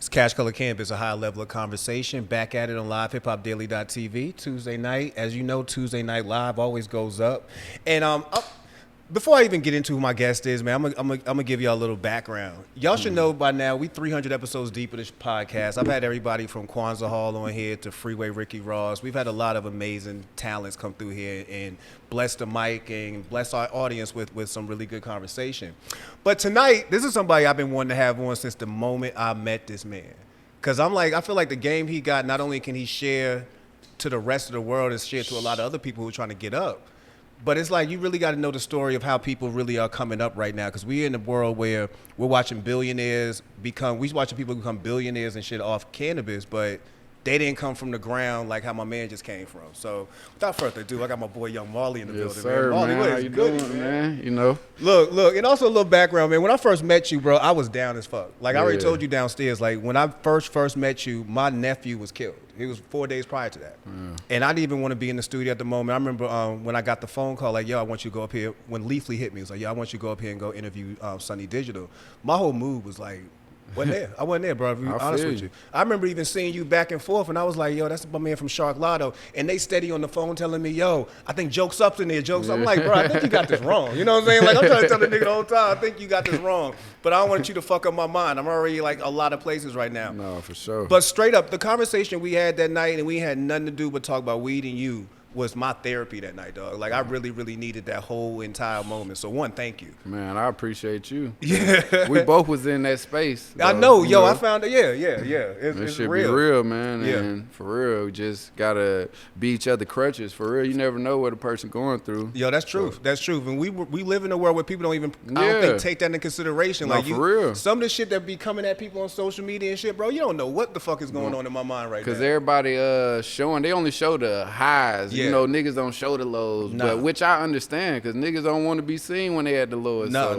It's CashColorCannabis, a high level of conversation. Back at it on LivehiphopDaily.tv Tuesday night. As you know, Tuesday Night Live always goes up. And before I even get into who my guest is, man, I'm gonna give y'all a little background. Y'all should know by now, we 300 episodes deep of this podcast. I've had everybody from Kwanzaa Hall on here to Freeway Ricky Ross. We've had a lot of amazing talents come through here and bless the mic and bless our audience with some really good conversation. But tonight, this is somebody I've been wanting to have on since the moment I met this man. Because I feel like the game he got, not only can he share to the rest of the world, it's share to a lot of other people who are trying to get up. But it's like you really got to know the story of how people really are coming up right now, because we're in a world where we're watching billionaires we're watching people become billionaires and shit off cannabis, but they didn't come from the ground like how my man just came from. So without further ado, I got my boy Yung Marley in the building. Sir, man. Marley, man. what How is you good, doing, man? You know. Look, and also a little background, man. When I first met you, bro, I was down as fuck. Like I already told you downstairs, like when I first met you, my nephew was killed. He was 4 days prior to that. And I didn't even want to be in the studio at the moment. I remember when I got the phone call, like, yo, I want you to go up here. When Leafly hit me, it was like, yo, I want you to go up here and go interview Sunny Digital. My whole mood was like, wasn't there. I wasn't there, bro, to be honest with you. I remember even seeing you back and forth, and I was like, yo, that's my man from Sharklato. And they steady on the phone telling me, yo, I think Joke's Up's in there, Joke's Up. I'm like, bro, I think you got this wrong. You know what I'm saying? Like, I'm trying to tell the nigga the whole time, I think you got this wrong. But I don't want you to fuck up my mind. I'm already, like, a lot of places right now. No, for sure. But straight up, the conversation we had that night, and we had nothing to do but talk about weed and you, was my therapy that night, dog. Like, I really, really needed that whole entire moment. So, one, thank you. Man, I appreciate you. Yeah. We both was in that space. Though, I know, yo, I found it. Yeah. It's should real. be real, man. Yeah. And for real, we just got to be each other crutches. For real, you never know what a person going through. Yo, that's truth. That's truth. And we live in a world where people don't even, I don't think, take that into consideration. No, like, for real. Some of the shit that be coming at people on social media and shit, bro, you don't know what the fuck is going on in my mind right now. Because everybody they only show the highs. Yeah. You know, niggas don't show the lows, Nah. but which I understand, because niggas don't want to be seen when they at the lowest. No.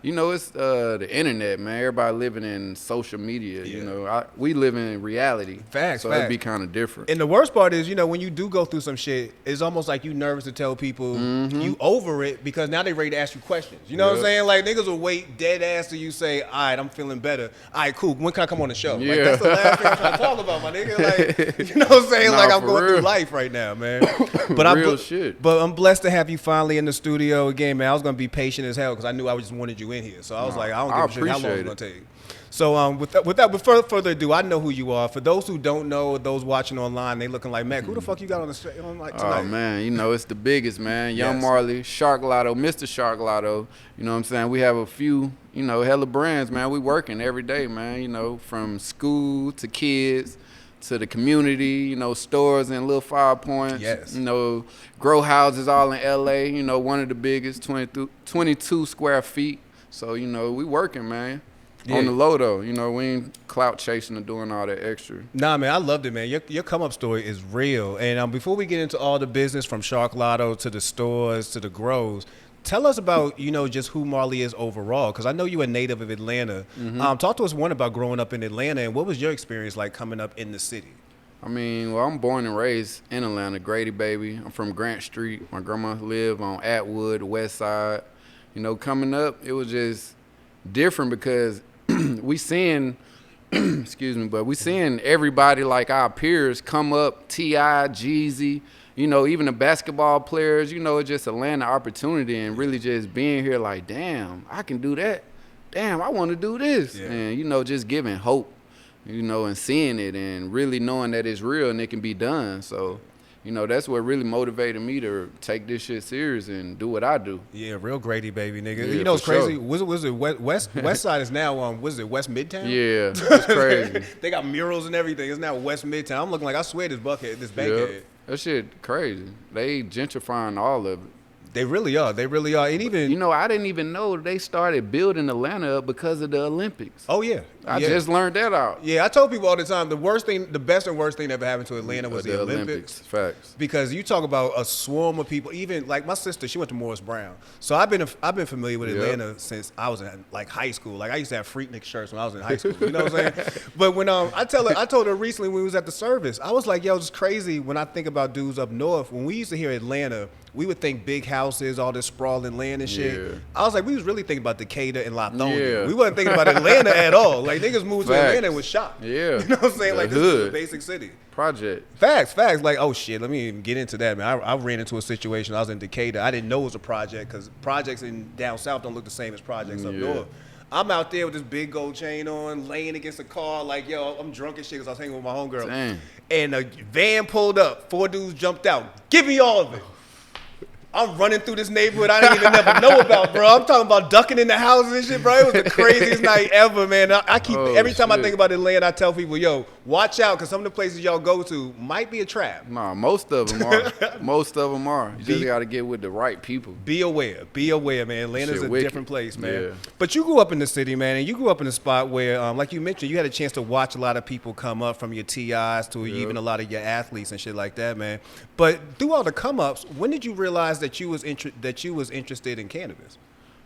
You know, it's the internet, man. Everybody living in social media. Yeah. You know, we live in reality. Facts. So it'd be kind of different. And the worst part is, you know, when you do go through some shit, it's almost like you nervous to tell people you over it, because now they ready to ask you questions. You know what I'm saying? Like, niggas will wait dead ass till you say, all right, I'm feeling better. All right, cool. When can I come on the show? Yeah. Like, that's the last thing I'm trying to talk about, my nigga. Like, you know what I'm saying? Nah, like, I'm for going real. through life right now, man. But Real shit. But I'm blessed to have you finally in the studio again, man. I was going to be patient as hell because I knew I just wanted you in here. So I was like, I don't give a shit how long it's going to take. So without further ado, I know who you are. For those who don't know, those watching online, they looking like, man, who the fuck you got on the straight on like tonight? Oh, man, you know, it's the biggest, man. Yung Yes. Marley, Sharklato, Mr. Sharklato. You know what I'm saying? We have a few, you know, hella brands, man. We working every day, man, you know, from school to kids to the community, you know, stores in Little 5 Points. Yes. You know, grow houses all in L.A., you know, one of the biggest, 22 square feet. So, you know, we working, man. Yeah. On the low, though, you know, we ain't clout chasing or doing all that extra. Nah, man, I loved it, man. Your come up story is real. And before we get into all the business from Sharklato to the stores to the grows, tell us about, you know, just who Marley is overall, because I know you're a native of Atlanta. Talk to us, one, about growing up in Atlanta, and what was your experience like coming up in the city? I mean, well, I'm born and raised in Atlanta, Grady baby. I'm from Grant Street. My grandma lived on Atwood, West Side. You know, coming up, it was just different because we seeing, but we seeing everybody like our peers come up, T.I., Jeezy, you know, even the basketball players, you know, it's just a land of opportunity, and really just being here like, damn, I can do that. Damn, I want to do this. Yeah. And, you know, just giving hope, you know, and seeing it and really knowing that it's real and it can be done. So, you know, that's what really motivated me to take this shit serious and do what I do. Yeah, real Grady baby, nigga. Yeah, you know what's for crazy? sure. Was it West Side is now was it West Midtown? Yeah, it's crazy. They got murals and everything. It's now West Midtown. I'm looking like, I swear this bankhead. Yep. That shit crazy. They gentrifying all of it. They really are. And even, You know, I didn't even know they started building Atlanta up because of the Olympics. oh yeah. I Yeah. just learned that out. Yeah, I told people all the time, the best and worst thing that ever happened to Atlanta was the Olympics. Facts. Because you talk about a swarm of people, even like my sister, she went to Morris Brown. So I've been familiar with Yep. Atlanta since I was in like high school. Like I used to have Freaknik shirts when I was in high school. You know what I'm saying? But when I told her recently when we was at the service, I was like, yo, it's crazy when I think about dudes up north. When we used to hear Atlanta, we would think big houses, all this sprawling land and shit. Yeah. I was like, we was really thinking about Decatur and Lithonia. Yeah. We wasn't thinking about Atlanta at all. Like, niggas moved to Facts. Atlanta and was shocked. Yeah. You know what I'm saying? The Like, this is a hood. basic city. Project. Facts. Like, oh shit, let me even get into that, man. I ran into a situation. I was in Decatur. I didn't know it was a project because projects in down south don't look the same as projects up north. I'm out there with this big gold chain on, laying against a car, like, yo, I'm drunk and shit because I was hanging with my homegirl. Dang. And a van pulled up. 4 dudes jumped out. Give me all of it. I'm running through this neighborhood I didn't even never know about, bro. I'm talking about ducking in the houses and shit, bro. It was the craziest night ever, man. I keep every time I think about Atlanta, I tell people, yo, watch out, because some of the places y'all go to might be a trap. Nah, most of them are. Most of them are. You just got to get with the right people. Be aware, man. Atlanta's a different place, man. Yeah. But you grew up in the city, man, and you grew up in a spot where, like you mentioned, you had a chance to watch a lot of people come up, from your TIs to even a lot of your athletes and shit like that, man. But through all the come ups, when did you realize that you was interested in cannabis?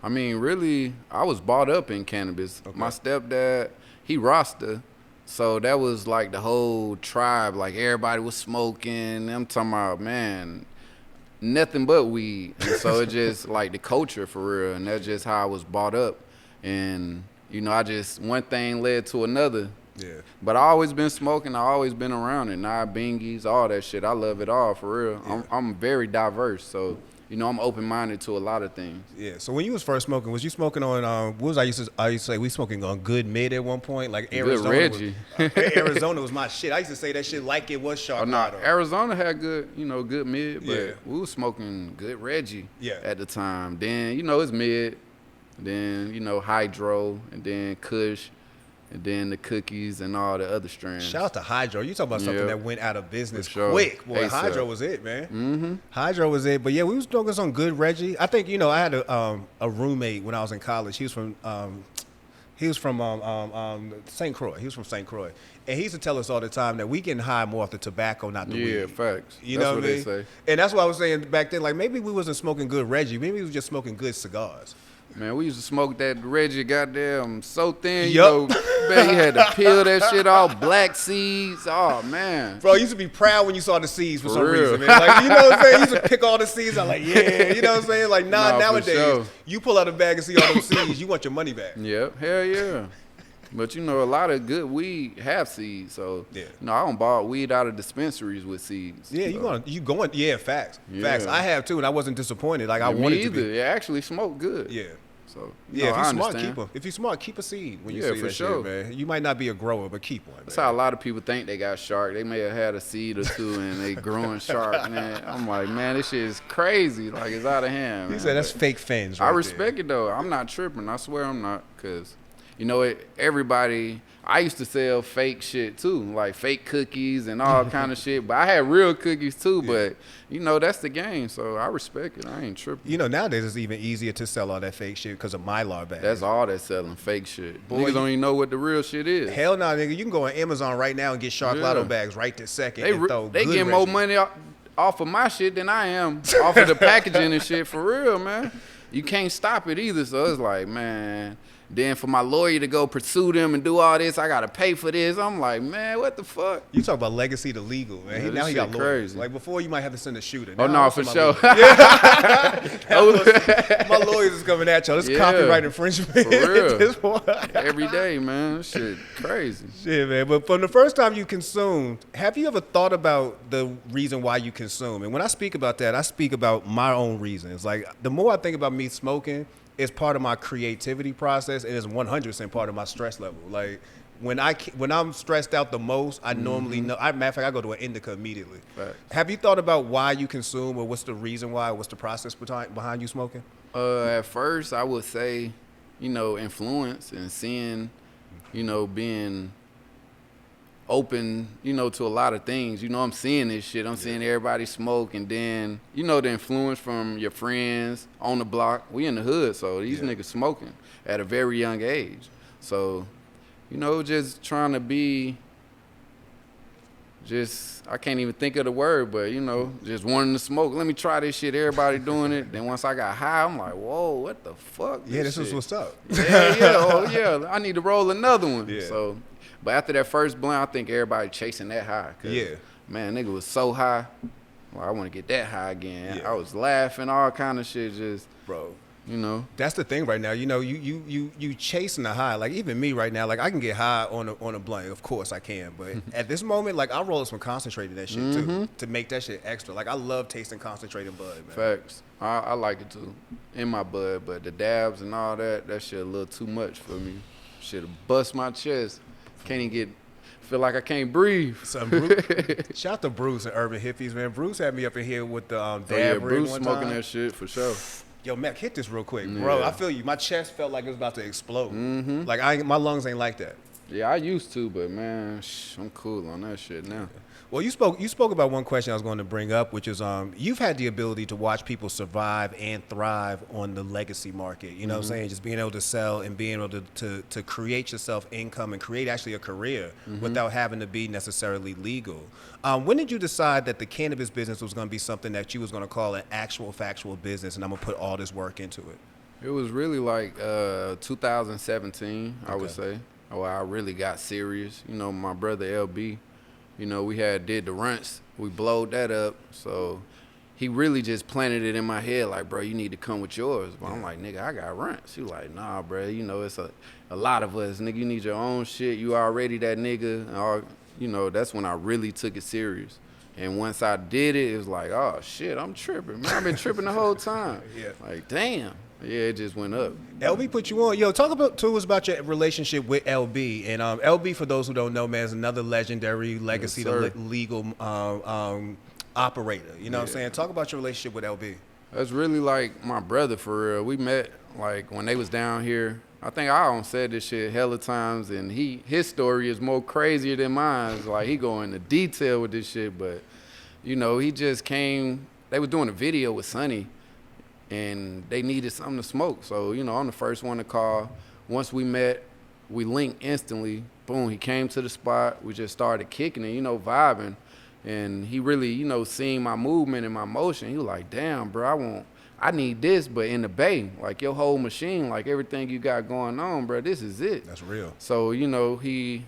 I mean, really, I was brought up in cannabis. Okay. My stepdad, he Rasta. So that was like the whole tribe. Like, everybody was smoking. I'm talking about, man, nothing but weed. And so it just like the culture for real. And that's just how I was brought up. And, you know, one thing led to another. Yeah. But I always been smoking. I always been around it. Nah, bingies, all that shit. I love it all for real. Yeah. I'm very diverse. So, you know, I'm open-minded to a lot of things. Yeah. So when you was first smoking, was you smoking on what was I used to say we smoking on Good Mid at one point? Like Arizona. Good Reggie. Arizona was my shit. I used to say that shit like it was Sharklato. Oh, nah, Arizona had good, you know, good mid, but we was smoking Good Reggie at the time. Then, you know, it's mid. Then, you know, Hydro, and then Kush. And then the cookies and all the other strands. Shout out to Hydro. You talking about something that went out of business quick. Boy, ASAP. Hydro was it, man. Mm-hmm. Hydro was it. But yeah, we was smoking some Good Reggie. I think, you know, I had a roommate when I was in college. He was from St. Croix. He was from St. Croix. And he used to tell us all the time that we getting high more off the tobacco, not the weed. Yeah, facts. You know what I mean? They say. And that's what I was saying back then. Like, maybe we wasn't smoking Good Reggie. Maybe we was just smoking good cigars. Man, we used to smoke that Reggie goddamn so thin, you know, man, you had to peel that shit off, black seeds. Oh, man. Bro, you used to be proud when you saw the seeds for some reason, man. Like, you know what I'm saying? You used to pick all the seeds. I'm like, yeah, you know what I'm saying? Like, nowadays, you pull out a bag and see all those seeds, you want your money back. Yep, hell yeah. But, you know, a lot of good weed have seeds. So, no, I don't buy weed out of dispensaries with seeds. Yeah, so. you going, facts. Yeah. Facts. I have, too, and I wasn't disappointed. Like, I wanted to be. It actually smoked good. Yeah. So, if you're smart, if you're smart, keep a seed when you see that shit, man. You might not be a grower, but keep one. That's how a lot of people think they got shark. They may have had a seed or two and they growing shark. Man, I'm like, man, this shit is crazy. Like, it's out of hand. He said that's fake fins. I respect it though. I'm not tripping. I swear I'm not, cause you know everybody. I used to sell fake shit too, like fake cookies and all kind of shit. But I had real cookies too. But you know, that's the game. So I respect it. I ain't tripping. You know, nowadays it's even easier to sell all that fake shit because of Mylar bags. That's all that's selling, fake shit. Boy, niggas don't even know what the real shit is. Hell no, nigga. You can go on Amazon right now and get Sharklato bags right this second. They get more money off of my shit than I am off of the packaging and shit for real, man. You can't stop it either. So it's like, man. Then for my lawyer to go pursue them and do all this, I got to pay for this. I'm like, man, what the fuck? You talk about legacy to legal, man. Yeah, now he got lawyers. crazy. Like, before, you might have to send a shooter. Now, no, for sure. My lawyers is coming at y'all. This copyright infringement. For real. Every day, man. This shit crazy. Shit, man. But from the first time you consumed, have you ever thought about the reason why you consume? And when I speak about that, I speak about my own reasons. Like, the more I think about me smoking, it's part of my creativity process, and it's 100% part of my stress level. Like, when I'm stressed out the most, I normally know. Matter of fact, I go to an indica immediately. Right. Have you thought about why you consume, or what's the reason why? What's the process behind you smoking? At first, I would say, you know, influence and seeing, you know, being open, you know, to a lot of things. You know, I'm seeing this shit. I'm seeing everybody smoke, and then, you know, the influence from your friends on the block. We in the hood, so these niggas smoking at a very young age. So, you know, just trying to be I can't even think of the word, but, you know, just wanting to smoke. Let me try this shit. Everybody doing it. Then once I got high, I'm like, whoa, what the fuck? This is what's up. I need to roll another one. Yeah. So, but after that first blunt, I think everybody chasing that high. Man, nigga was so high. Well, I want to get that high again. Yeah. I was laughing, all kind of shit, just, Bro. you know. That's the thing right now. You know, you chasing the high. Like even me right now, like I can get high on a blunt. Of course I can. But at this moment, like I roll some concentrated that shit too to make that shit extra. Like I love tasting concentrated bud, man. Facts. I like it too, in my bud. But the dabs and all that shit a little too much for me. Shit'll bust my chest. Can't even get. Feel like I can't breathe. Shout out to Bruce and Urban Hippies, man. Bruce had me up in here with the dab yeah, rig Bruce one smoking time. that shit for sure. Yo, Mac, hit this real quick, bro. Yeah. I feel you. My chest felt like it was about to explode. Like my lungs ain't like that. Yeah, I used to, but man, I'm cool on that shit now. Well, you spoke about one question I was going to bring up, which is you've had the ability to watch people survive and thrive on the legacy market. You know what I'm saying? Just being able to sell and being able to create yourself income and create actually a career without having to be necessarily legal. When did you decide that the cannabis business was going to be something that you was going to call an actual factual business, and I'm going to put all this work into it? It was really like 2017, I would say. Oh, I really got serious. You know, my brother LB, you know, we did the runts. We blowed that up. So he really just planted it in my head like, bro, you need to come with yours. But I'm like, nigga, I got runts. He like, nah, bro, you know, it's a lot of us. Nigga, you need your own shit. You already that nigga. Or, you know, that's when I really took it serious. And once I did it, it was like, oh, shit, I'm tripping. Man, I've been tripping the whole time. Like, damn. Yeah, it just went up. LB put you on. Yo, talk to us about your relationship with LB. And LB, for those who don't know, man, is another legendary legacy legal operator. You know what I'm saying? Talk about your relationship with LB. That's really like my brother, for real. We met like when they was down here. I think I done said this shit hella times, and his story is more crazier than mine. It's like he go into detail with this shit, but you know, he just came. They was doing a video with Sonny, and they needed something to smoke. So, you know, I'm the first one to call. Once we met, we linked instantly. Boom, he came to the spot. We just started kicking it, you know, vibing. And he really, you know, seeing my movement and my motion. He was like, damn, bro, I need this, but in the Bay. Like, your whole machine, like everything you got going on, bro, this is it. That's real. So, you know, we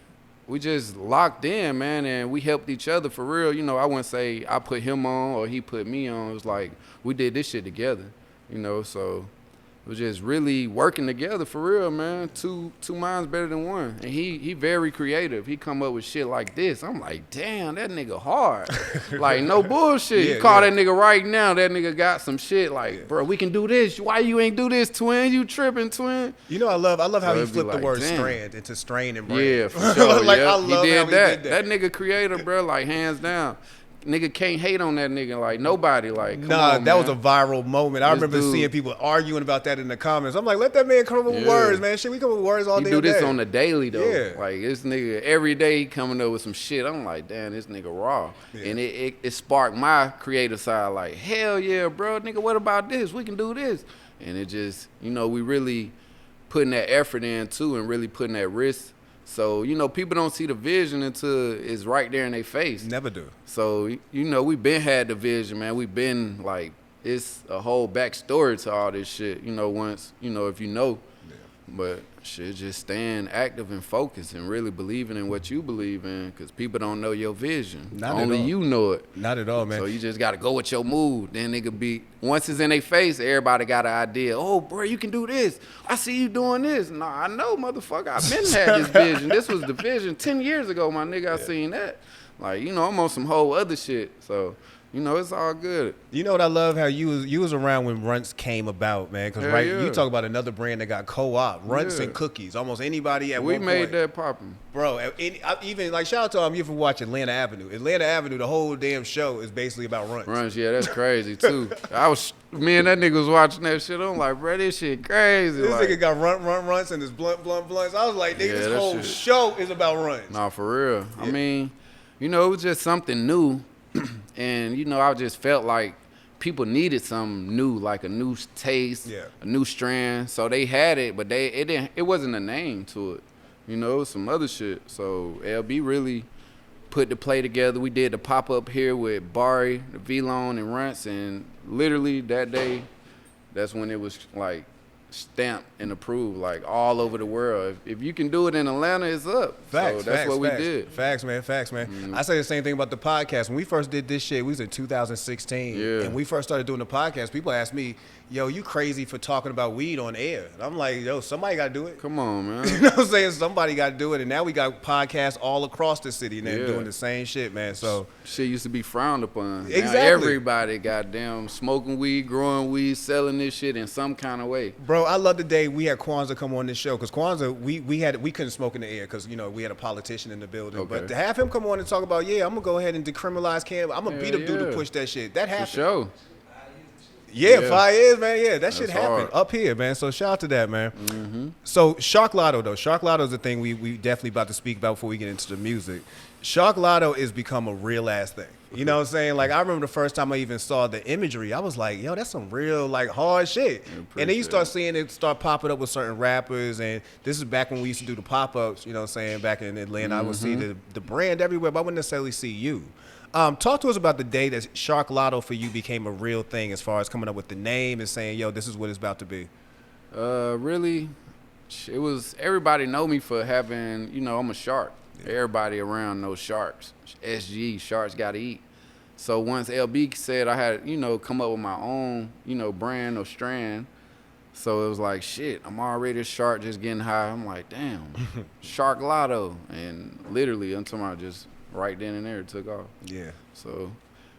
just locked in, man, and we helped each other for real. You know, I wouldn't say I put him on or he put me on. It was like we did this shit together. You know, so it was just really working together for real, man. Two minds better than one. And he very creative. He come up with shit like this. I'm like, damn, that nigga hard. Like, no bullshit. You call that nigga right now, that nigga got some shit like, bro, we can do this. Why you ain't do this, twin? You tripping, twin? You know, I love how he flipped like, the word strand into strain and brand. Yeah, for sure. Like, yeah. I love he did how that. He did that. That nigga creator, bro, like, hands down. Nigga can't hate on that nigga, like nobody, like, come on, that man. was a viral moment. I remember seeing people arguing about that in the comments. I'm like, let that man come up with words, man. Shit, we come up with words all day. He do this on the daily though. Yeah. Like, this nigga every day coming up with some shit. I'm like, damn, this nigga raw. Yeah. And it sparked my creative side, like, hell yeah, bro, nigga, what about this? We can do this. And it just, you know, we really putting that effort in too, and really putting that risk. So, you know, people don't see the vision until it's right there in their face. Never do. So, you know, we been had the vision, man. We been, like, it's a whole backstory to all this shit, you know, once, you know, if you know. Yeah. But shit, just staying active and focused and really believing in what you believe in, because people don't know your vision. Only you know it. Not at all, man. So you just got to go with your mood. Then it could be, once it's in their face, everybody got an idea. Oh, bro, you can do this. I see you doing this. Nah, I know, motherfucker. I've been had this vision. This was the vision 10 years ago, my nigga. I seen that. Like, you know, I'm on some whole other shit. So, you know, it's all good. You know what I love? How you was around when Runts came about, man. Because you talk about another brand that got co-op, Runts and Cookies. Almost anybody at one point. We made that popping. Bro, even, like, shout out to you for watching Atlanta Avenue. Atlanta Avenue, the whole damn show is basically about Runts. Runts, yeah, that's crazy, too. Me and that nigga was watching that shit. I'm like, bro, this shit crazy. This like, nigga got Runts and his blunts. I was like, nigga, this whole show is about Runts. Nah, for real. Yeah. I mean, you know, it was just something new. And, you know, I just felt like people needed something new, like a new taste, a new strand. So they had it, but it wasn't a name to it. You know, it was some other shit. So LB really put the play together. We did the pop-up here with Barry, the V-Lone, and Runts. And literally that day, that's when it was like, stamped and approved like all over the world. If you can do it in Atlanta, it's up. Facts, so that's facts, what we facts. did. Facts, man. Mm-hmm. I say the same thing about the podcast. When we first did this shit, we was in 2016. Yeah. And we first started doing the podcast, people asked me, yo, you crazy for talking about weed on air. And I'm like, yo, somebody got to do it. Come on, man. You know what I'm saying? Somebody got to do it. And now we got podcasts all across the city now doing the same shit, man. So shit used to be frowned upon. Exactly. Now everybody goddamn smoking weed, growing weed, selling this shit in some kind of way. Bro, I love the day we had Kwanzaa come on this show, because Kwanzaa, we couldn't smoke in the air because, you know, we had a politician in the building. Okay. But to have him come on and talk about, I'm going to go ahead and decriminalize cannabis. I'm going to beat up dude to push that shit. That happened. For sure. Yeah, 5 years, man. Yeah, that shit happened hard. up here, man. So shout out to that, man. Mm-hmm. So Sharklato, though. Sharklato is the thing we definitely about to speak about before we get into the music. Sharklato is become a real ass thing. You know what I'm saying? Like, I remember the first time I even saw the imagery, I was like, yo, that's some real, like, hard shit. And then you start seeing it start popping up with certain rappers, and this is back when we used to do the pop-ups, you know what I'm saying, back in Atlanta. I would see the brand everywhere, but I wouldn't necessarily see you. Talk to us about the day that Sharklato for you became a real thing as far as coming up with the name and saying, yo, this is what it's about to be. Really, it was, everybody know me for having, you know, I'm a shark. Yeah. Everybody around knows sharks. SG, sharks gotta eat. So once LB said I had, you know, come up with my own, you know, brand or strand, so it was like, shit, I'm already a shark just getting high. I'm like, damn, Sharklato. And literally until I just right then and there it took off. Yeah. So,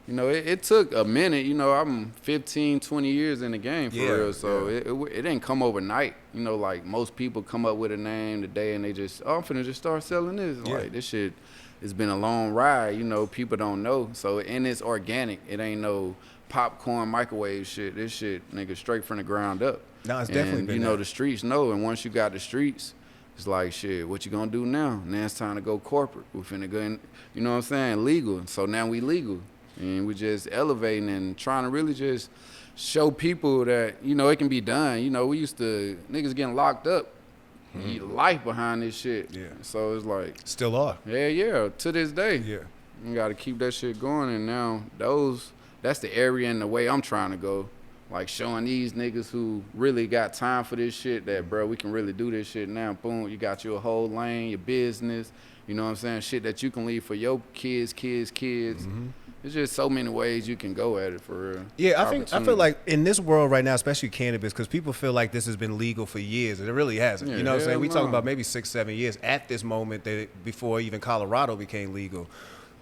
you know, it took a minute. You know, I'm 15, 20 years in the game for real. So it didn't come overnight. You know, like most people come up with a name today and they just, I'm finna just start selling this. Like, this shit, it's been a long ride. You know, people don't know. So, and it's organic. It ain't no popcorn microwave shit. This shit, nigga, straight from the ground up. No, it's definitely been you know, the streets know. And once you got the streets, it's like, shit, what you gonna do now? Now it's time to go corporate. We finna go in, you know what I'm saying, legal. So now we legal. And we just elevating and trying to really just show people that, you know, it can be done. You know, we used to, niggas getting locked up. Life behind this shit. Yeah. So it's like. Still are. Yeah, to this day. Yeah. You gotta keep that shit going. And now that's the area and the way I'm trying to go. Like showing these niggas who really got time for this shit that, bro, we can really do this shit now. Boom, you got your whole lane, your business. You know what I'm saying? Shit that you can leave for your kids. There's just so many ways you can go at it for real. Yeah, I feel like in this world right now, especially cannabis, because people feel like this has been legal for years, and it really hasn't. Yeah, you know what I'm saying? We talking no. about maybe 6-7 years at this moment before even Colorado became legal.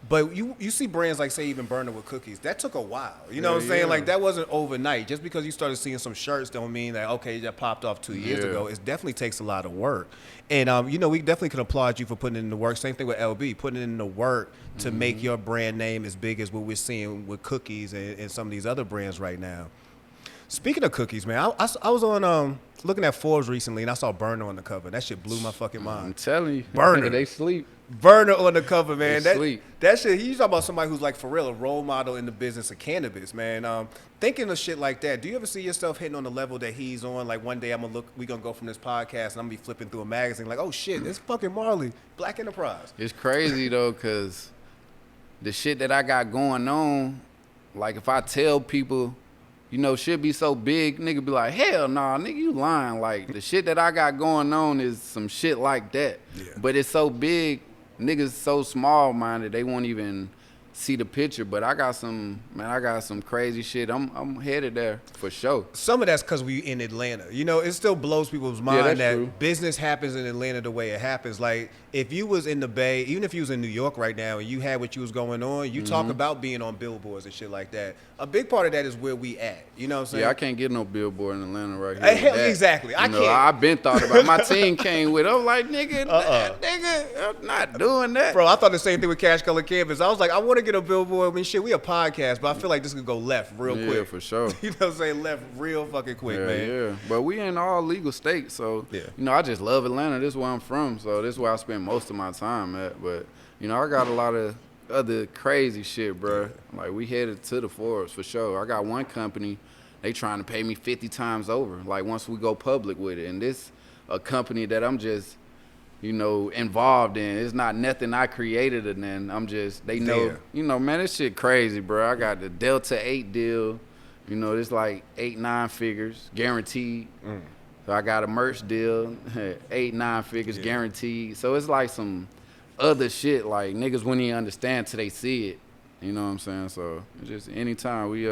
But you see brands like, say, even Burner with cookies. That took a while. You know what I'm saying? Like, that wasn't overnight. Just because you started seeing some shirts don't mean that, okay, that popped off 2 years ago. It definitely takes a lot of work. And, you know, we definitely can applaud you for putting in the work. Same thing with LB, putting in the work to make your brand name as big as what we're seeing with cookies and some of these other brands right now. Speaking of cookies, man, I was on looking at Forbes recently, and I saw Burner on the cover. That shit blew my fucking mind. I'm telling you. Burner. They sleep. Burner on the cover, man. They That shit, you talking about somebody who's like for real a role model in the business of cannabis, man. Thinking of shit like that, do you ever see yourself hitting on the level that he's on? Like one day we gonna go from this podcast and I'm gonna be flipping through a magazine like, oh shit, it's fucking Marley, Black Enterprise. It's crazy though, cause the shit that I got going on, like if I tell people, you know, shit be so big, nigga be like, hell nah, nigga, you lying. Like the shit that I got going on is some shit like that. Yeah. But it's so big, niggas so small-minded, they won't even see the picture. But I got some crazy shit. I'm headed there for sure. Some of that's because we in Atlanta. You know, it still blows people's mind that true. Business happens in Atlanta the way it happens. Like, if you was in the Bay, even if you was in New York right now and you had what you was going on, you talk about being on billboards and shit like that. A big part of that is where we at. You know what I'm saying? Yeah, I can't get no billboard in Atlanta right here. Exactly. I can't. I've been thought about it. My team came with it. I'm like, nigga, I'm not doing that. Bro, I thought the same thing with CashColorCannabis. I was like, I want to get a billboard. I mean, shit, we a podcast, but I feel like this could go left real quick. Yeah, for sure. You know what I'm saying? Left real fucking quick, man. Yeah, but we in all legal states, so, you know, I just love Atlanta. This is where I'm from, so this is where I spend most of my time at. But, you know, I got a lot of other crazy shit, bro. Like, we headed to the Forbes for sure. I got one company, they trying to pay me 50 times over, like, once we go public with it. And this a company that I'm just, you know, involved in. It's not nothing I created, and then I'm just, they know, you know, man, this shit crazy, bro. I got the Delta 8 deal. You know, it's like 8-9 figures, guaranteed. So I got a merch deal, 8-9 figures guaranteed. So it's like some other shit like niggas wouldn't even understand till they see it. You know what I'm saying? So just anytime we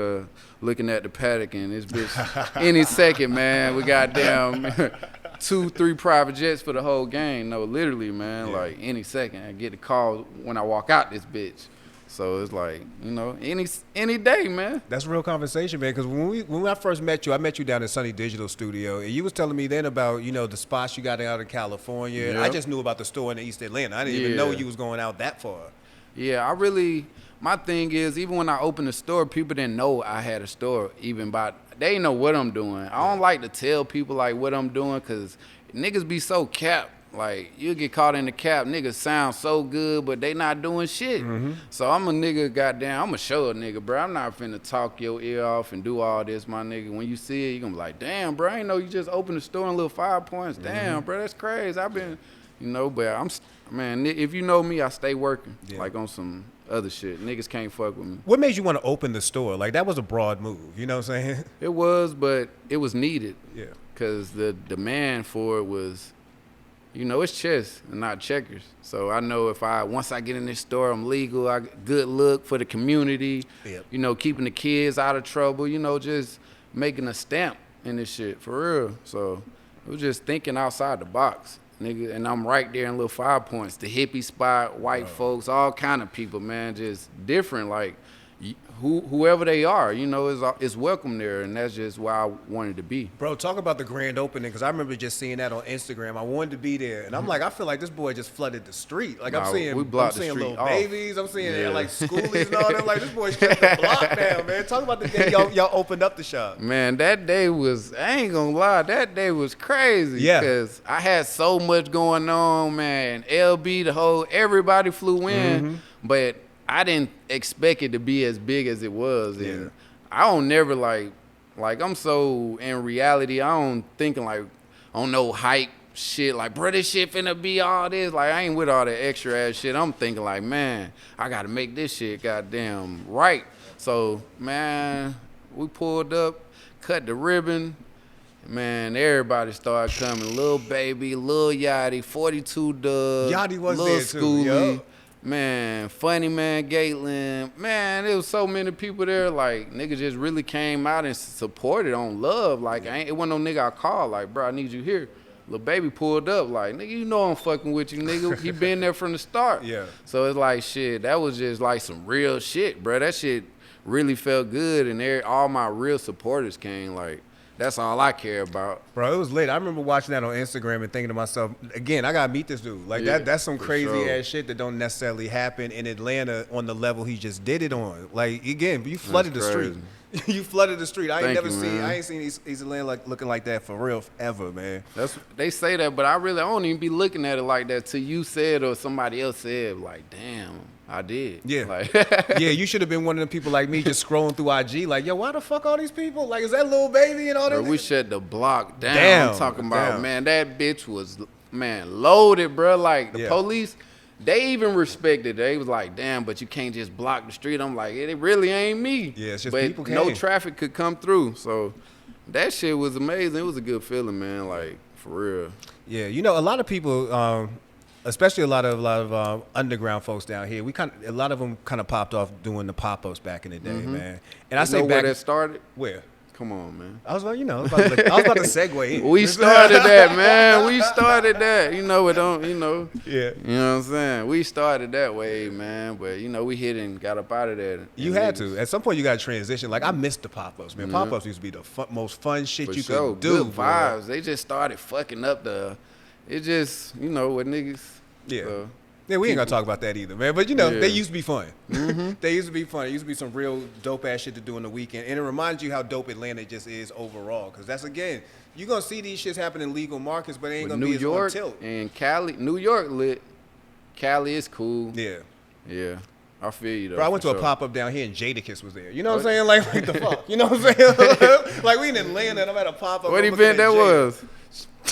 looking at the paddock and this bitch any second, man, we got damn 2-3 private jets for the whole game. No, literally, man, like any second I get the call when I walk out this bitch. So it's like, you know, any day, man. That's real conversation, man. Because when I first met you, I met you down at Sunny Digital Studio, and you was telling me then about, you know, the spots you got out in California. Yep. I just knew about the store in East Atlanta. I didn't even know you was going out that far. Yeah, my thing is, even when I opened the store, people didn't know I had a store. They didn't know what I'm doing. I don't like to tell people like what I'm doing, cause niggas be so capped. Like, you get caught in the cap, niggas sound so good, but they not doing shit. So I'm a nigga, goddamn, I'm a show a nigga, bro. I'm not finna talk your ear off and do all this, my nigga. When you see it, you gonna be like, damn, bro, I ain't know you just opened the store in little 5 points. Damn, bro, that's crazy. I've been, you know, but man, if you know me, I stay working, like on some other shit. Niggas can't fuck with me. What made you want to open the store? Like, that was a broad move, you know what I'm saying? It was, but it was needed. Yeah. Because the demand for it was, you know, it's chess and not checkers. So I know once I get in this store, I'm legal, I good look for the community, you know, keeping the kids out of trouble, you know, just making a stamp in this shit, for real. So it was just thinking outside the box, nigga. And I'm right there in little 5 points, the hippie spot, white folks, all kind of people, man, just different, like whoever they are, you know, is welcome there, and that's just where I wanted to be. Bro, talk about the grand opening, because I remember just seeing that on Instagram. I wanted to be there, and I'm like, I feel like this boy just flooded the street. Like, I'm seeing little babies, I'm seeing like schoolies and all that. Like, this boy shut the block down, man. Talk about the day y'all opened up the shop. Man, that day was, I ain't gonna lie, that day was crazy. Yeah. Because I had so much going on, man. LB, everybody flew in, but I didn't expect it to be as big as it was. And I don't never like I'm so in reality, I don't thinking like on no hype shit, like, bro, this shit finna be all this. Like, I ain't with all that extra ass shit. I'm thinking like, man, I gotta make this shit goddamn right. So, man, we pulled up, cut the ribbon. Man, everybody started coming. Lil Baby, Lil Yachty, 42 Dub, Yachty was Lil there Schoolie. too, yo. Man, Funny Man, Gatelin. Man, there was so many people there. Like, niggas just really came out and supported on love. Like, it wasn't no nigga I called. Like, bro, I need you here. Lil Baby pulled up. Like, nigga, you know I'm fucking with you, nigga. He been there from the start. Yeah. So it's like, shit, that was just like some real shit, bro. That shit really felt good, and all my real supporters came. Like, that's all I care about. Bro, it was lit. I remember watching that on Instagram and thinking to myself, again, I gotta meet this dude. Like, that's some crazy ass shit that don't necessarily happen in Atlanta on the level he just did it on. Like, again, you flooded the street. You flooded the street. I ain't seen East Atlanta like looking like that for real ever, man. They say that, but I don't even be looking at it like that till you said or somebody else said. Like, damn, I did. Yeah. Like, yeah, you should have been one of the people like me just scrolling through IG like, yo, why the fuck all these people? Like, is that Lil Baby and all that? Bro, we shut the block down. I'm talking about, man, that bitch was, man, loaded, bro. Like, the police, they even respected it. They was like, damn, but you can't just block the street. I'm like, it really ain't me. Yeah, it's just but people no traffic could come through. So that shit was amazing. It was a good feeling, man, like, for real. Yeah, you know, a lot of people, especially a lot of underground folks down here, a lot of them kind of popped off doing the pop-ups back in the day, man. And I say where that started? Where? Come on, man. I was like, you know, I was about to segue in. We started that, man. We started that. You know, it don't, you know. Yeah. You know what I'm saying? We started that way, man. But, you know, we hit and got up out of there. You had to. At some point, you got to transition. Like, I missed the pop-ups, man. Pop-ups used to be the most fun shit you could do. Good vibes. They just started fucking up it just, you know, with niggas. Yeah. So, yeah, we ain't gonna talk about that either, man. But, you know, they used to be fun. They used to be fun. It used to be some real dope-ass shit to do on the weekend. And it reminds you how dope Atlanta just is overall. Because that's, again, you're going to see these shits happen in legal markets, but it ain't going to be as on tilt. And Cali, New York lit. Cali is cool. Yeah. Yeah. I feel you, though. Bro, I went to a pop-up down here and Jadakiss was there. You know what I'm saying? Like the fuck? You know what I'm saying? Like, we in Atlanta and I'm at a pop-up. What event that was?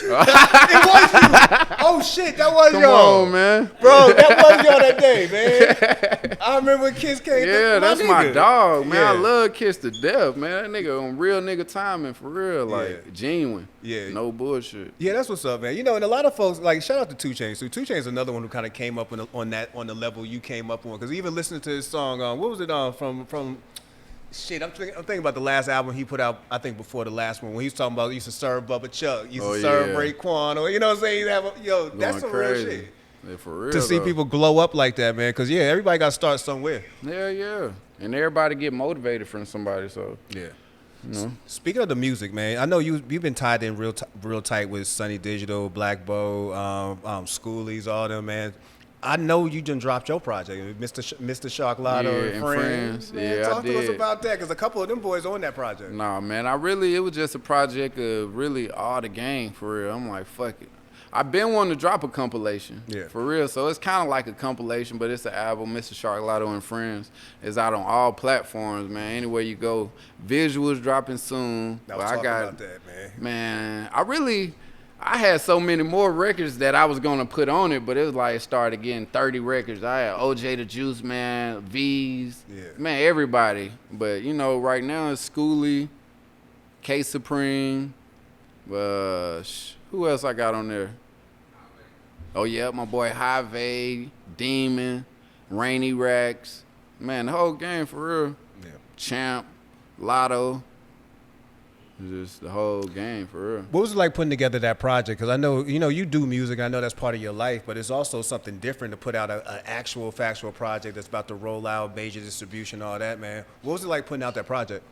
It was you. Oh shit, that was y'all. Come on, man. Bro, that was y'all that day, man. I remember when Kiss came. Yeah, that's my dog, man. Yeah. I love Kiss to death, man. That nigga on real nigga timing for real, like genuine. Yeah. No bullshit. Yeah, that's what's up, man. You know, and a lot of folks like shout out to 2 Chainz. So 2 Chainz is another one who kind of came up on the level you came up on. Because even listening to his song, what was it from? Shit, I'm thinking about the last album he put out. I think before the last one when he was talking about he used to serve Bubba Chuck, used to serve Raekwon, or you know what I'm saying? That's some real shit. Yeah, for real. To see people glow up like that, man. Because everybody got to start somewhere. Yeah. And everybody get motivated from somebody. So yeah. You know. Speaking of the music, man, I know you've been tied in real tight with Sunny Digital, Black Bo, Schoolies, all them, man. I know you done dropped your project, Mr. Sharklato and Friends. Man, yeah, talk to us about that, because a couple of them boys on that project. Nah, man, it was just a project of really all the gang, for real. I'm like, fuck it. I've been wanting to drop a compilation, for real. So it's kind of like a compilation, but it's an album. Mr. Sharklato and Friends is out on all platforms, man. Anywhere you go, visuals dropping soon. I was talking about that, man. Man, I had so many more records that I was gonna put on it, but it was like it started getting 30 records. I had OJ the Juice Man, V's, man, everybody. But you know, right now it's Schoolie, K Supreme. Who else I got on there? Oh yeah, my boy Hive, Demon, Rainy Racks. Man, the whole game for real. Yeah. Champ, Lotto. Just the whole game, for real. What was it like putting together that project? Because I know, you do music. I know that's part of your life, but it's also something different to put out an actual factual project that's about to roll out, major distribution, all that, man. What was it like putting out that project?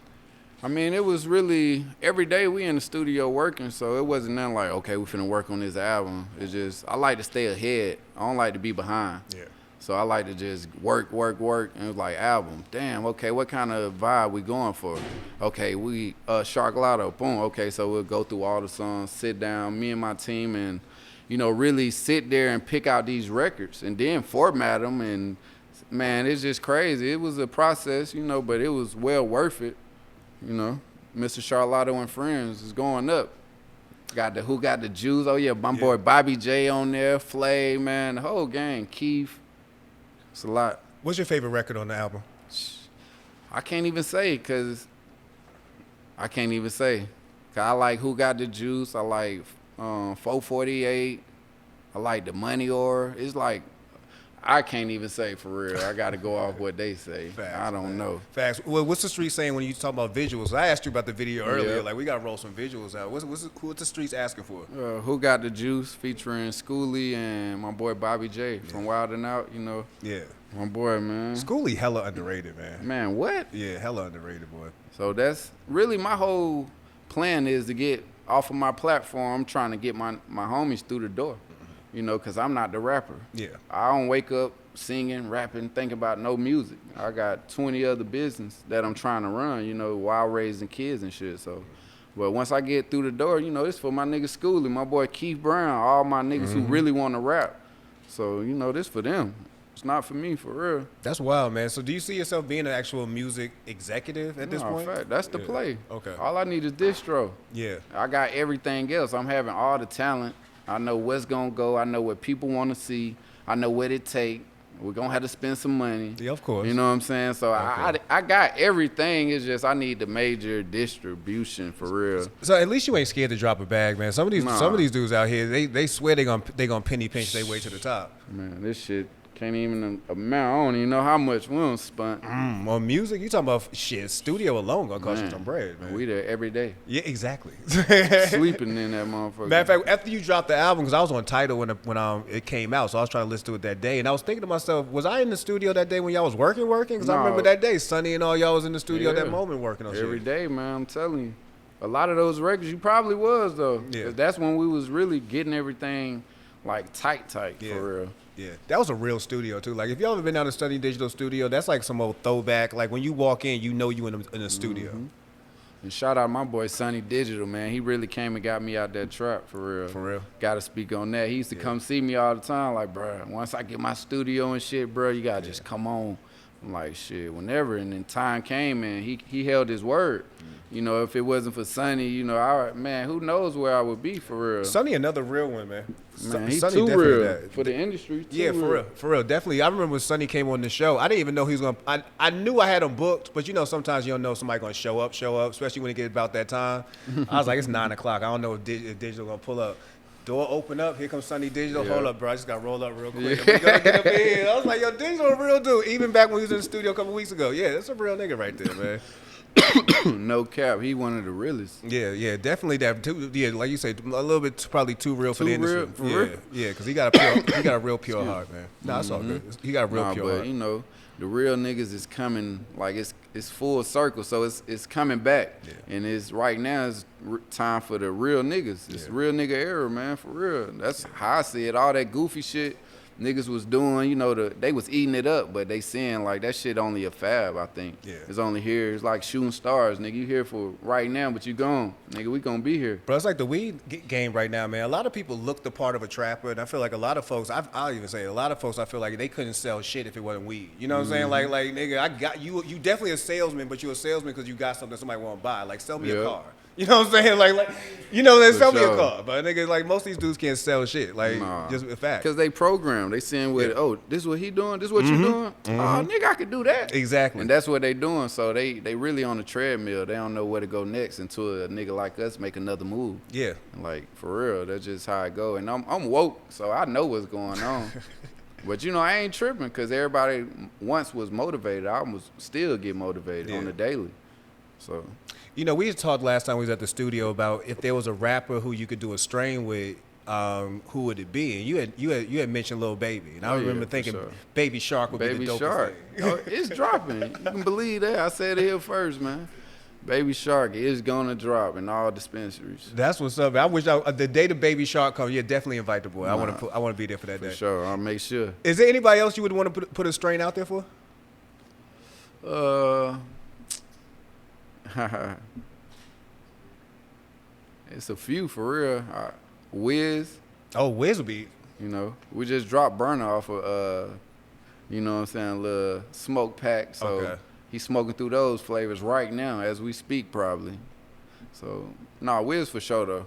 I mean, it was really, every day we in the studio working, so it wasn't nothing like, okay, we finna work on this album. It's just, I like to stay ahead. I don't like to be behind. Yeah. So I like to just work, and it was like, album, damn, okay, what kind of vibe we going for? Okay, we, Sharklato, boom, okay, so we'll go through all the songs, sit down, me and my team, and, really sit there and pick out these records and then format them, and, man, it's just crazy. It was a process, but it was well worth it, Mr. Sharklato and Friends is going up. Who got the Jews? Oh, yeah, my boy Bobby J on there, Flay, man, the whole gang, Keith. It's a lot. What's your favorite record on the album? I can't even say, because I like Who Got the Juice. I like 448. I like The Money Or. It's like, I can't even say for real. I got to go off what they say. Facts, I don't know. Facts. Well, what's the street saying when you talk about visuals? I asked you about the video earlier. Like, we got to roll some visuals out. What's the streets asking for? Who Got the Juice featuring Schoolie and my boy Bobby J from Wild 'N Out, Yeah. My boy, man. Schoolie hella underrated, man. Man, what? Yeah, hella underrated, boy. So that's really my whole plan, is to get off of my platform. I'm trying to get my homies through the door. Because I'm not the rapper. Yeah. I don't wake up singing, rapping, thinking about no music. I got 20 other business that I'm trying to run, while raising kids and shit. So, but once I get through the door, it's for my nigga Schoolie, my boy Keith Brown, all my niggas who really want to rap. So, this for them. It's not for me, for real. That's wild, man. So do you see yourself being an actual music executive at this point? Fact. That's the play. Okay. All I need is distro. Yeah. I got everything else. I'm having all the talent. I know what's going to go. I know what people want to see. I know what it take. We're going to have to spend some money. Yeah, of course. You know what I'm saying? So okay. I got everything. It's just I need the major distribution for real. So at least you ain't scared to drop a bag, man. Some of these dudes out here, they swear they gonna penny pinch their way to the top. Man, this shit can't even amount. I don't even know how much we done spent. On music, you talking about shit? Studio alone gonna cost you some bread, man. We there every day. Yeah, exactly. Sleeping in that motherfucker. Matter of fact, after you dropped the album, because I was on Tidal when it came out, so I was trying to listen to it that day, and I was thinking to myself, was I in the studio that day when y'all was working? Because I remember that day, Sonny and all y'all was in the studio at that moment working on every shit. day, man. I'm telling you, a lot of those records you probably was though. Yeah. That's when we was really getting everything like tight for real. Yeah, that was a real studio too. Like if y'all ever been down to Study Digital Studio, that's like some old throwback. Like when you walk in, you know you in a studio. And shout out my boy Sunny Digital, man. He really came and got me out that trap for real. For real. Got to speak on that. He used to come see me all the time. Like, bro, once I get my studio and shit, bro, you gotta just come on. I'm like, shit, whenever. And then time came and he held his word. You know, if it wasn't for Sonny, you know, man, who knows where I would be for real. Sonny, another real one, man. Man, he's Sonny too definitely real that. for the industry. Too Yeah, real. for real, definitely. I remember when Sonny came on the show. I didn't even know he was gonna. I knew I had him booked, but you know, sometimes you don't know somebody gonna show up, especially when it gets about that time. I was like, it's 9 o'clock. I don't know if Digital gonna pull up. Door open up. Here comes Sonny Digital. Yeah. Hold up, bro. I just got to roll up real quick. We gotta get up in here. I was like, yo, Digital a real dude. Even back when he was in the studio a couple weeks ago. Yeah, that's a real nigga right there, man. No cap. He one of the realest. Yeah, definitely that. Yeah, like you say, a little bit probably too real for the Too industry. real? For real? Yeah, because he got a real pure heart, man. Nah, it's all good. He got a real pure but heart. you know, the real niggas is coming, like it's full circle, so it's coming back. Yeah. And it's right now it's time for the real niggas. It's real nigga era, man, for real. That's how I see it. All that goofy shit niggas was doing, you know, they was eating it up, but they saying like that shit only a fab, I think. Yeah. It's only here. It's like shooting stars, nigga. You here for right now, but you gone. Nigga, we gonna be here. Bro, it's like the weed game right now, man. A lot of people look the part of a trapper, and I feel like a lot of folks, I'll even say a lot of folks, I feel like they couldn't sell shit if it wasn't weed. You know what I'm saying? Like nigga, I got you. You definitely a salesman, but you're a salesman because you got something somebody want to buy. Like, sell me a car. You know what I'm saying? Like you know, they sell me a car. But nigga, like most of these dudes can't sell shit. Like just a fact. Because they program. They saying with, oh, this is what he doing, this is what you doing. Oh, nigga, I could do that. Exactly. And that's what they doing. So they really on the treadmill. They don't know where to go next until a nigga like us make another move. Yeah. Like, for real, that's just how it go. And I'm woke, so I know what's going on. But, you know, I ain't tripping because everybody once was motivated. I was still get motivated on the daily. So, you know, we had talked last time we was at the studio about if there was a rapper who you could do a strain with, who would it be? And you had mentioned Lil Baby, and I remember thinking Baby Shark would be the dopest Shark. thing. Oh, it's dropping. You can believe that. I said it here first, man. Baby Shark is gonna drop in all dispensaries. That's what's up. I wish the day the Baby Shark comes, yeah, definitely invite the boy. I want to be there for that day. For sure, I'll make sure. Is there anybody else you would want to put a strain out there for? It's a few for real. Wiz. Oh, Wiz would be. You know, we just dropped Burner off of, you know what I'm saying, little smoke pack. So he's smoking through those flavors right now as we speak, probably. So, Wiz for sure though.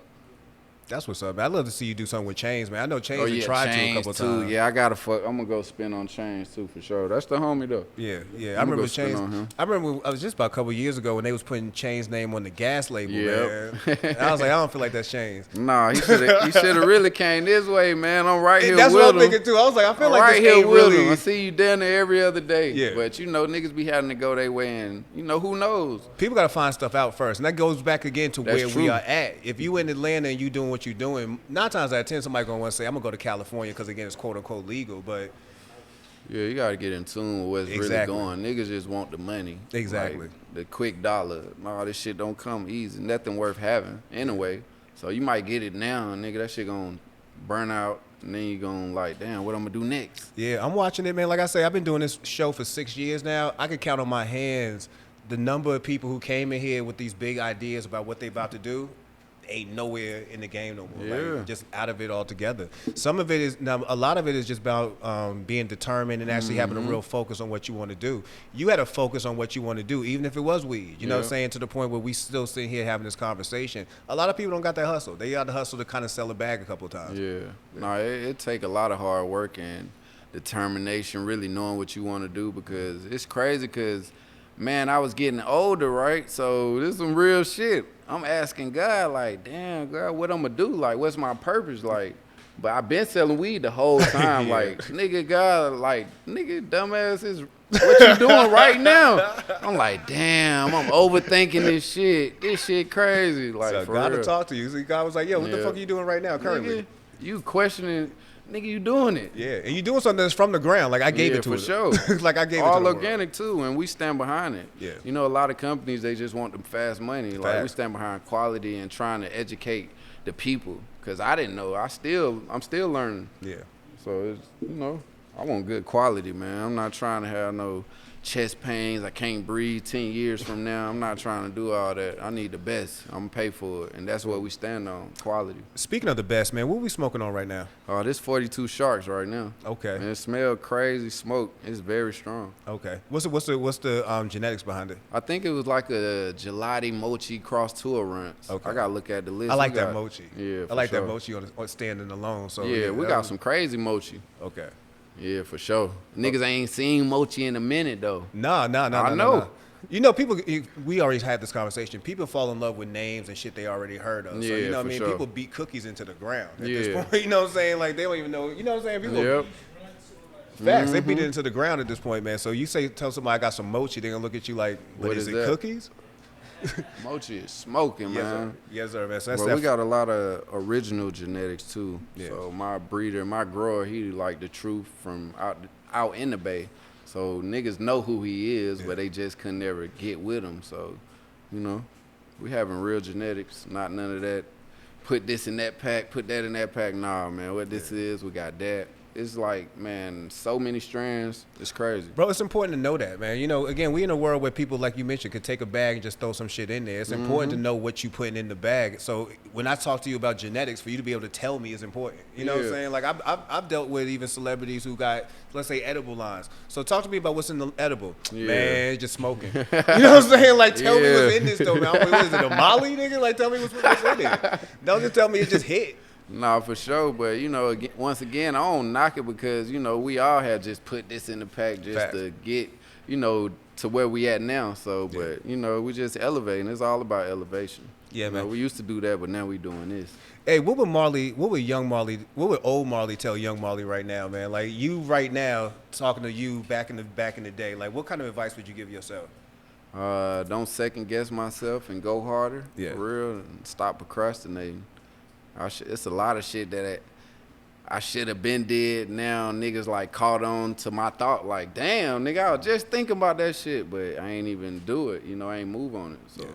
That's what's up, man. I'd love to see you do something with Chains, man. I know Chains have tried to a couple times. Yeah, I'm gonna go spin on Chains too for sure. That's the homie though. Yeah. I remember Chains. I remember I was just about a couple years ago when they was putting Chains' name on the gas label, man. And I was like, I don't feel like that's Chains. Nah, he should have really came this way, man. I'm right here that's with what him. I'm thinking too. I was like, I feel like right this here ain't with really. him. I see you down there every other day. Yeah. But you know, niggas be having to go their way, and you know who knows. People gotta find stuff out first, and that goes back again to That's where true. we are at. If you in Atlanta and you doing what you're doing, 9 times out of 10, somebody gonna want to say, I'm gonna go to California because again, it's quote unquote legal. But yeah, you gotta get in tune with what's really going. Niggas just want the money. Exactly. Like, the quick dollar. No, this shit don't come easy. Nothing worth having anyway. So you might get it now, and nigga, that shit gonna burn out. And then you gonna like, damn, what I'm gonna do next? Yeah, I'm watching it, man. Like I say, I've been doing this show for 6 years now. I can count on my hands the number of people who came in here with these big ideas about what they about to do. Ain't nowhere in the game no more. Yeah. Like, just out of it altogether. Some of it is now. A lot of it is just about being determined and actually having a real focus on what you want to do. You had to focus on what you want to do, even if it was weed. You know what I'm saying? To the point where we still sitting here having this conversation. A lot of people don't got that hustle. They got the hustle to kind of sell a bag a couple of times. Yeah. No, it take a lot of hard work and determination, really knowing what you want to do, because it's crazy because, man, I was getting older, right? So this is some real shit. I'm asking God, like, damn, God, what I'm going to do? Like, what's my purpose? Like, but I've been selling weed the whole time. Like, nigga, God, like, nigga, dumbass is what you doing right now? I'm like, damn, I'm overthinking this shit. This shit crazy. Like, So for God real. to talk to you. So God was like, yo, what the fuck are you doing right now currently? Nigga, you questioning, nigga, you doing it. Yeah, and you doing something that's from the ground. Like I gave it to for it. sure. Like I gave all it to the organic too, and we stand behind it. Yeah. You know, a lot of companies, they just want the fast money. Like we Facts. stand behind quality and trying to educate the people. Cause I didn't know. I'm still learning. Yeah. So it's, you know, I want good quality, man. I'm not trying to have no chest pains. I can't breathe 10 years from now. I'm not trying to do all that. I need the best. I'm going to pay for it. And that's what we stand on, quality. Speaking of the best, man, what we smoking on right now? Oh, this 42 Sharks right now. Okay. And it smells crazy smoke. It's very strong. Okay. What's the genetics behind it? I think it was like a gelati mochi cross tolerance. Okay. I got to look at the list. I like that mochi. Yeah, I like sure. that mochi on standing alone. So yeah, we got some crazy mochi. Okay. Yeah, for sure. Niggas ain't seen mochi in a minute, though. Nah. I know. You know, people, we already had this conversation. People fall in love with names and shit they already heard of. So, Yeah, you know what I for mean? sure. People beat cookies into the ground at Yeah. this point. You know what I'm saying? Like, they don't even know. You know what I'm saying? People, Yep. facts. They beat it into the ground at this point, man. So you tell somebody I got some mochi, they're going to look at you like, but What is is it that? cookies? Mochi is smoking, Yes, man. sir. Yes, sir, man. So that's Well, we got a lot of original genetics too. Yeah. So my breeder, my grower, he like the truth from out in the Bay. So niggas know who he is, but they just couldn't ever get with him. So, you know, we having real genetics, not none of that. Put this in that pack, put that in that pack. Nah, man, what this is, we got that. It's like, man, so many strands. It's crazy. Bro, it's important to know that, man. You know, again, we in a world where people, like you mentioned, could take a bag and just throw some shit in there. It's important to know what you putting in the bag. So when I talk to you about genetics, for you to be able to tell me is important. You know what I'm saying? Like, I've dealt with even celebrities who got, let's say, edible lines. So talk to me about what's in the edible. Yeah. Man, just smoking. You know what I'm saying? Like, tell me what's in this, though, man. What is it, a Molly, nigga? Like, tell me what's in it. Don't just tell me it just hit. Nah, for sure. But, you know, once again, I don't knock it because, you know, we all had just put this in the pack just to get, you know, to where we at now. So, but, you know, we just elevating. It's all about elevation. Yeah, you man. know, we used to do that, but now we doing this. Hey, what would old Marley tell young Marley right now, man? Like, you right now, talking to you back in the day, like, what kind of advice would you give yourself? Don't second guess myself and go harder. Yeah. For real. And stop procrastinating. It's a lot of shit that I should have been did. Now niggas like caught on to my thought like, damn, nigga, I was just thinking about that shit, but I ain't even do it. You know, I ain't move on it. So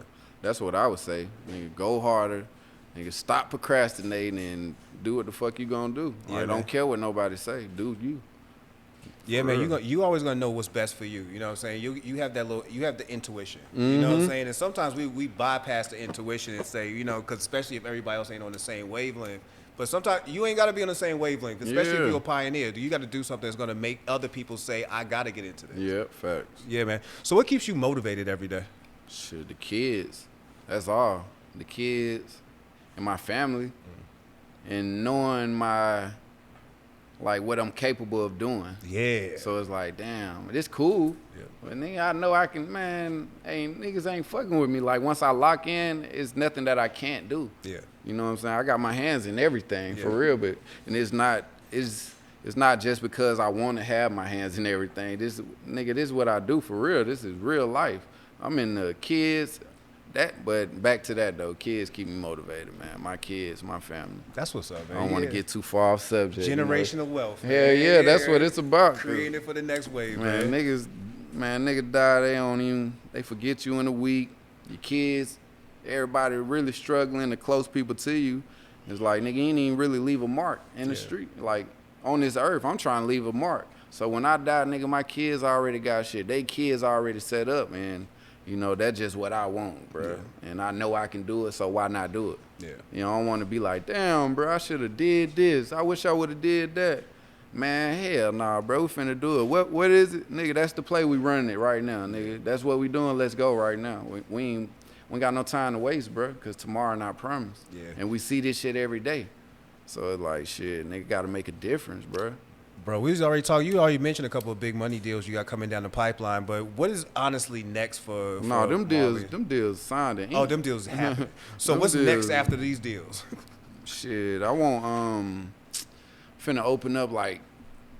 that's what I would say. Nigga, go harder. Nigga, stop procrastinating and do what the fuck you gonna do. Yeah, I don't care what nobody say. Do you. Yeah, man, you always gonna know what's best for you. You know what I'm saying? You have the intuition. You know what I'm saying? And sometimes we bypass the intuition and say, you know, because especially if everybody else ain't on the same wavelength. But sometimes you ain't gotta be on the same wavelength, especially if you're a pioneer. You got to do something that's gonna make other people say, I gotta get into this. Yeah, facts. Yeah, man. So what keeps you motivated every day? Shit, the kids. That's all. The kids and my family and knowing like what I'm capable of doing. Yeah. So it's like, damn, it's cool. Yeah. But nigga, I know I can, man, niggas ain't fucking with me. Like once I lock in, it's nothing that I can't do. Yeah. You know what I'm saying? I got my hands in everything for real, but it's not just because I want to have my hands in everything. This is what I do for real. This is real life. I'm in the kids. But back to that though, kids keep me motivated, man. My kids, my family. That's what's up, man. I don't want to get too far off subject. Generational wealth. Hell yeah, that's what it's about. Creating it for the next wave, man. Niggas die, they forget you in a week. Your kids, everybody really struggling, the close people to you. It's like, nigga, you ain't even really leave a mark in the street. Like, on this earth, I'm trying to leave a mark. So when I die, nigga, my kids already got shit. They kids already set up, man. You know, that's just what I want, bro. Yeah. And I know I can do it, so why not do it? Yeah. You know, I don't want to be like, damn, bro, I should have did this. I wish I would have did that. Man, hell nah, bro, we finna do it. What is it? Nigga, that's the play we running it right now, nigga. That's what we doing. Let's go right now. We ain't got no time to waste, bro, because tomorrow not promised. Yeah. And we see this shit every day. So it's like, shit, nigga got to make a difference, bro. Bro, we was already talking. You already mentioned a couple of big money deals you got coming down the pipeline, but what is honestly next for No, them Marley? deals signed and Oh, them deals happen. So what's next after these deals? Shit, I want finna open up like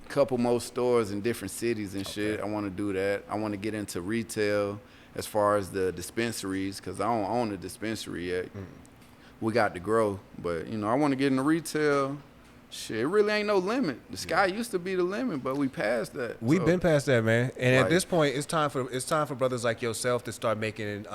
a couple more stores in different cities and shit. I want to do that. I want to get into retail as far as the dispensaries because I don't own a dispensary yet. We got to grow, but you know, I want to get into retail. shit, it really ain't no limit. The sky used to be the limit, but we passed that. We've been past that, man. And Like- at this point, it's time for brothers like yourself to start making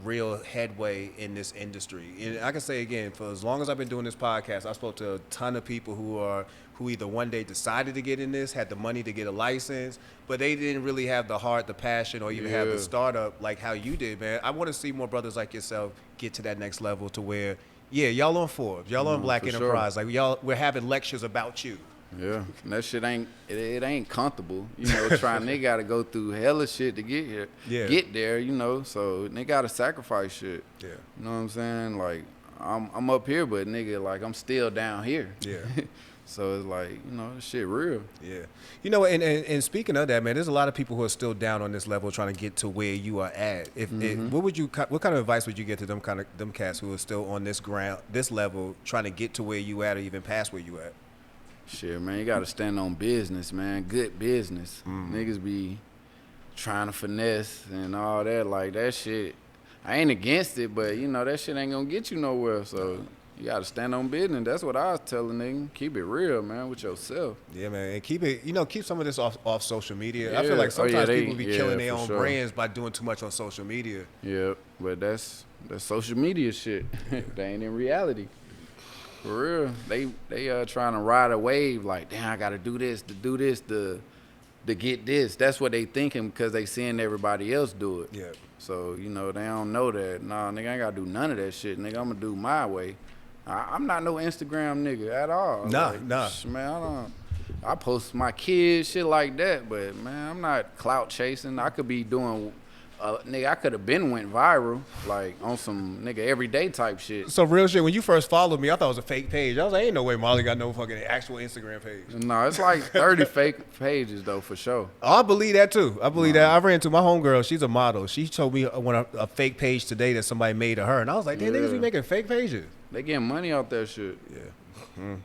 real headway in this industry. And I can say again, for as long as I've been doing this podcast, I spoke to a ton of people who either one day decided to get in this, had the money to get a license, but they didn't really have the heart, the passion, or even have the startup like how you did, man. I want to see more brothers like yourself get to that next level to where, yeah, y'all on Forbes, y'all on Black for Enterprise, like we're having lectures about you. Yeah, and that shit ain't it ain't comfortable. You know, they got to go through hella shit to get here, get there. You know, so they got to sacrifice shit. Yeah, you know what I'm saying? Like I'm up here, but nigga, like I'm still down here. Yeah. So it's like, you know, this shit real. Yeah. You know, and speaking of that, man, there's a lot of people who are still down on this level trying to get to where you are at. What kind of advice would you get to them cats who are still on this level, trying to get to where you at or even past where you at? Shit, man, you got to stand on business, man. Good business. Niggas be trying to finesse and all that. Like, that shit, I ain't against it, but, you know, that shit ain't going to get you nowhere. So you got to stand on business. That's what I was telling niggas. Keep it real, man, with yourself. Yeah, man. And keep some of this off social media. I feel like sometimes people be killing their own brands by doing too much on social media. Yeah, but that's social media shit. They ain't in reality. For real. They trying to ride a wave like, damn, I got to do this, to get this. That's what they thinking because they seeing everybody else do it. Yeah. So, you know, they don't know that. Nah, nigga, I ain't got to do none of that shit. Nigga, I'm going to do my way. I'm not no Instagram nigga at all. Nah. Man, I post my kids, shit like that, but, man, I'm not clout chasing. I could be doing, nigga, I could have been went viral, like, on some, nigga, everyday type shit. So, real shit, when you first followed me, I thought it was a fake page. I was like, ain't no way Marley got no fucking actual Instagram page. No, it's like 30 fake pages, though, for sure. Oh, I believe that, too. I believe that. I ran into my homegirl. She's a model. She told me a fake page today that somebody made of her, and I was like, damn, niggas be making fake pages. They getting money off that shit. Yeah.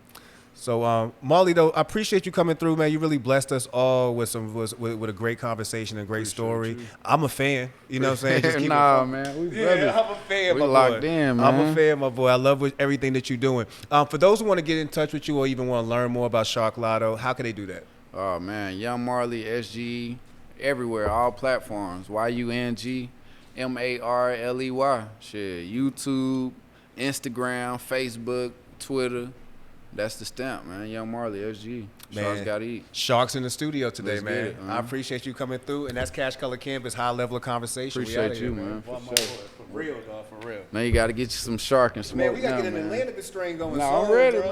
So, Marley, though, I appreciate you coming through, man. You really blessed us all with a great conversation and great story. I'm a fan. You know what I'm saying? Just keep man. We brothers. I'm a fan, we my locked boy. in, man. I'm a fan, my boy. I love everything that you're doing. For those who want to get in touch with you or even want to learn more about Sharklato, how can they do that? Oh, man. Yung Marley, SG, everywhere, all platforms. YUNG MARLEY. Shit, YouTube, Instagram, Facebook, Twitter. That's the stamp, man. Yung Marley, SG. Sharks gotta eat. Sharks in the studio today, Let's man. get it, I appreciate you coming through, and that's CashColorCannabis, high level of conversation. Appreciate you, man. For real, dog, for real. Now you gotta get you some shark and smoke. Man, we gotta get an man. Atlanta strain going. Nah, I'm ready, man.